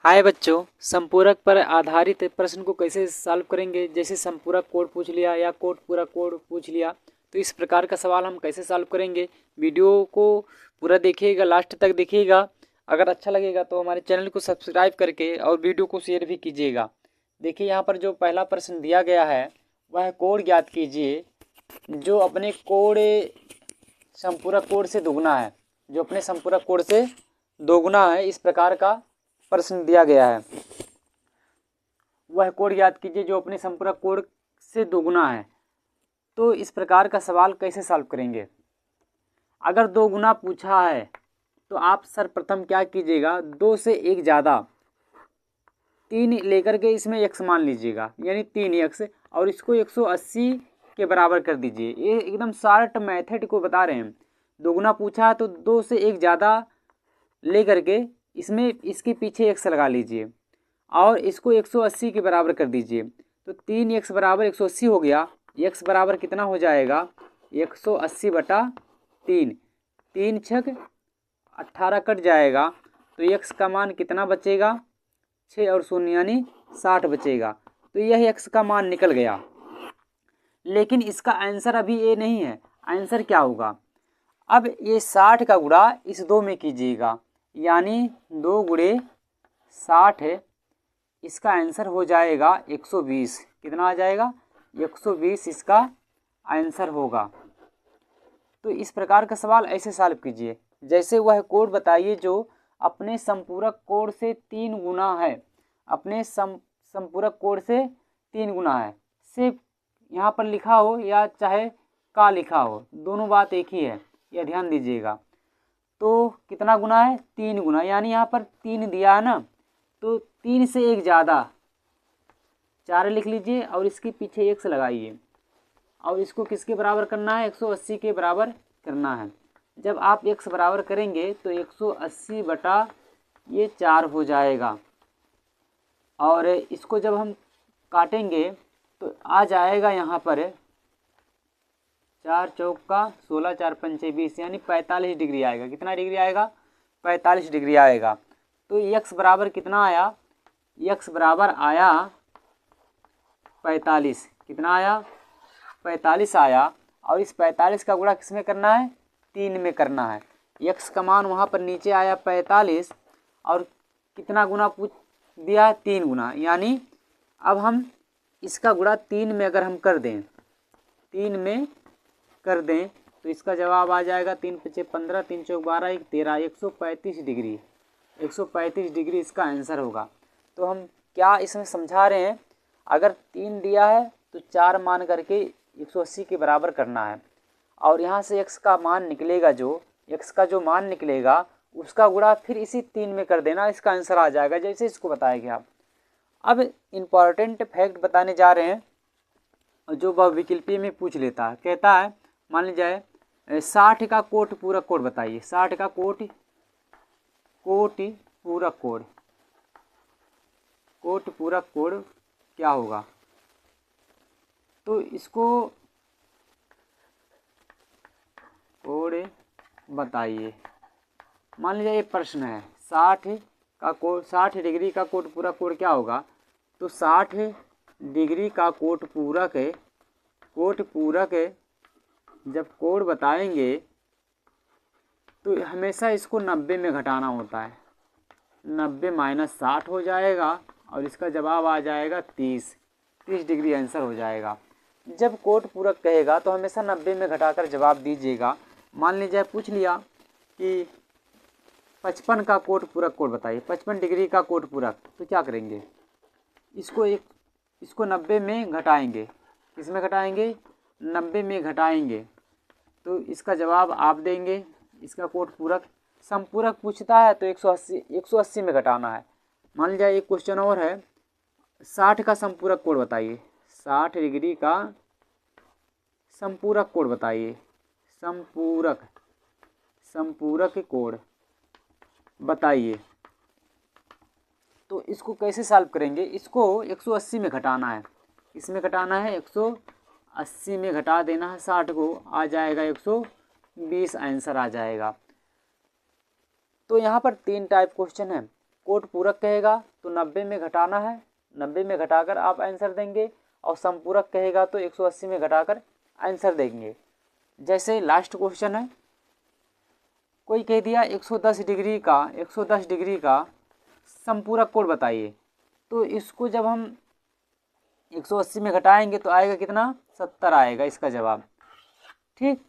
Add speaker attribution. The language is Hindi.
Speaker 1: हाय बच्चों, संपूरक पर आधारित प्रश्न को कैसे सॉल्व करेंगे। जैसे संपूरक कोड पूछ लिया या कोड पूरा कोड पूछ लिया, तो इस प्रकार का सवाल हम कैसे सॉल्व करेंगे। वीडियो को पूरा देखिएगा, लास्ट तक देखिएगा। अगर अच्छा लगेगा तो हमारे चैनल को सब्सक्राइब करके और वीडियो को शेयर भी कीजिएगा। देखिए यहाँ पर जो पहला प्रश्न दिया गया है वह कोड ज्ञात कीजिए जो अपने कोड संपूरक कोड से दोगुना है। जो अपने संपूरक कोड से दोगुना है, इस प्रकार का प्रश्न दिया गया है। वह कोड याद कीजिए जो अपने संपूरक कोड से दोगुना है। तो इस प्रकार का सवाल कैसे सॉल्व करेंगे। अगर दो गुना पूछा है तो आप सर्वप्रथम क्या कीजिएगा, 2 से 1 ज़्यादा 3 लेकर के इसमें x मान लीजिएगा, यानी 3x, और इसको 180 के बराबर कर दीजिए। ये एकदम शॉर्ट मेथड को बता रहे हैं। दोगुना पूछा है तो 2 से 1 ज़्यादा ले करके इसमें इसके पीछे x लगा लीजिए और इसको 180 के बराबर कर दीजिए। तो 3x बराबर 180 हो गया। x बराबर कितना हो जाएगा, 180/3। 3 छक 18 कट जाएगा तो x का मान कितना बचेगा, 6 और 0 यानी 60 बचेगा। तो यह x का मान निकल गया। लेकिन इसका आंसर अभी ये नहीं है। आंसर क्या होगा, अब ये 60 का गुणा इस 2 में कीजिएगा, यानी 2 गुणे 60 है। इसका आंसर हो जाएगा 120। कितना आ जाएगा, 120 इसका आंसर होगा। तो इस प्रकार का सवाल ऐसे सॉल्व कीजिए। जैसे वह कोड बताइए जो अपने संपूरक कोड से 3 गुना है। अपने संपूरक कोड से 3 गुना है। सिर्फ यहाँ पर लिखा हो या चाहे का लिखा हो, दोनों बात एक ही है, यह ध्यान दीजिएगा। तो कितना गुना है, 3 गुना, यानी यहाँ पर 3 दिया है ना, तो 3 से 1 ज़्यादा 4 लिख लीजिए और इसके पीछे x लगाइए और इसको किसके बराबर करना है, 180 के बराबर करना है। जब आप x बराबर करेंगे तो 180/4 हो जाएगा और इसको जब हम काटेंगे तो आ जाएगा यहाँ पर 4 चौका 16, 4 पंचे 20, यानी 45 डिग्री आएगा। कितना डिग्री आएगा, 45 डिग्री आएगा। तो x बराबर कितना आया, x बराबर आया 45। कितना आया, 45 आया। और इस 45 का गुणा किस में करना है, 3 में करना है। x का मान वहाँ पर नीचे आया 45 और कितना गुना पूछ दिया है, 3 गुना। यानी अब हम इसका गुणा 3 में अगर हम कर दें, 3 में कर दें तो इसका जवाब आ जाएगा 3 पचे 15, 3 चौक 12, 1 13, 135 डिग्री। 135 डिग्री इसका आंसर होगा। तो हम क्या इसमें समझा रहे हैं, अगर 3 दिया है तो 4 मान करके 180 के बराबर करना है और यहाँ से x का मान निकलेगा, जो x का जो मान निकलेगा उसका गुणा फिर इसी 3 में कर देना, इसका आंसर आ जाएगा। जैसे इसको बताया गया। अब इम्पॉर्टेंट फैक्ट बताने जा रहे हैं जो वह विकल्पीय में पूछ लेता है। कहता है, मान लीजिए 60 का कोटि पूरक कोड बताइए। 60 का कोटि पूरक कोड, कोटि पूरक कोड क्या होगा। तो इसको कोड बताइए। मान लीजिए ये प्रश्न है, 60 डिग्री का कोटि पूरक कोड क्या होगा। तो 60 डिग्री का कोटि पूरक है, कोटि पूरक है जब कोड बताएंगे तो हमेशा इसको 90 में घटाना होता है। 90 माइनस 60 हो जाएगा और इसका जवाब आ जाएगा 30 डिग्री आंसर हो जाएगा। जब कोड पूरक कहेगा तो हमेशा 90 में घटाकर जवाब दीजिएगा। मान लीजिए पूछ लिया कि 55 का कोड पूरक कोड बताइए। 55 डिग्री का कोड पूरक, तो क्या करेंगे, इसको 90 में घटाएंगे। किस में घटाएंगे, 90 में घटाएंगे। तो इसका जवाब आप देंगे। इसका कोड पूरक संपूरक पूछता है तो 180 में घटाना है। मान लीजिए एक क्वेश्चन और है, 60 का संपूरक कोड बताइए। 60 डिग्री का संपूरक कोड बताइए। संपूरक कोड बताइए। तो इसको कैसे सॉल्व करेंगे, इसको 180 में घटाना है। इसमें घटाना है 180 में घटा देना है 60 को, आ जाएगा 120 आंसर आ जाएगा। तो यहाँ पर 3 टाइप क्वेश्चन है। कोट पूरक कहेगा तो 90 में घटाना है, 90 में घटाकर आप आंसर देंगे, और संपूरक कहेगा तो 180 में घटाकर आंसर देंगे। जैसे लास्ट क्वेश्चन है, कोई कह दिया 110 डिग्री का संपूरक कोण बताइए, तो इसको जब हम 180 में घटाएंगे तो आएगा कितना, 70 आएगा इसका जवाब। ठीक,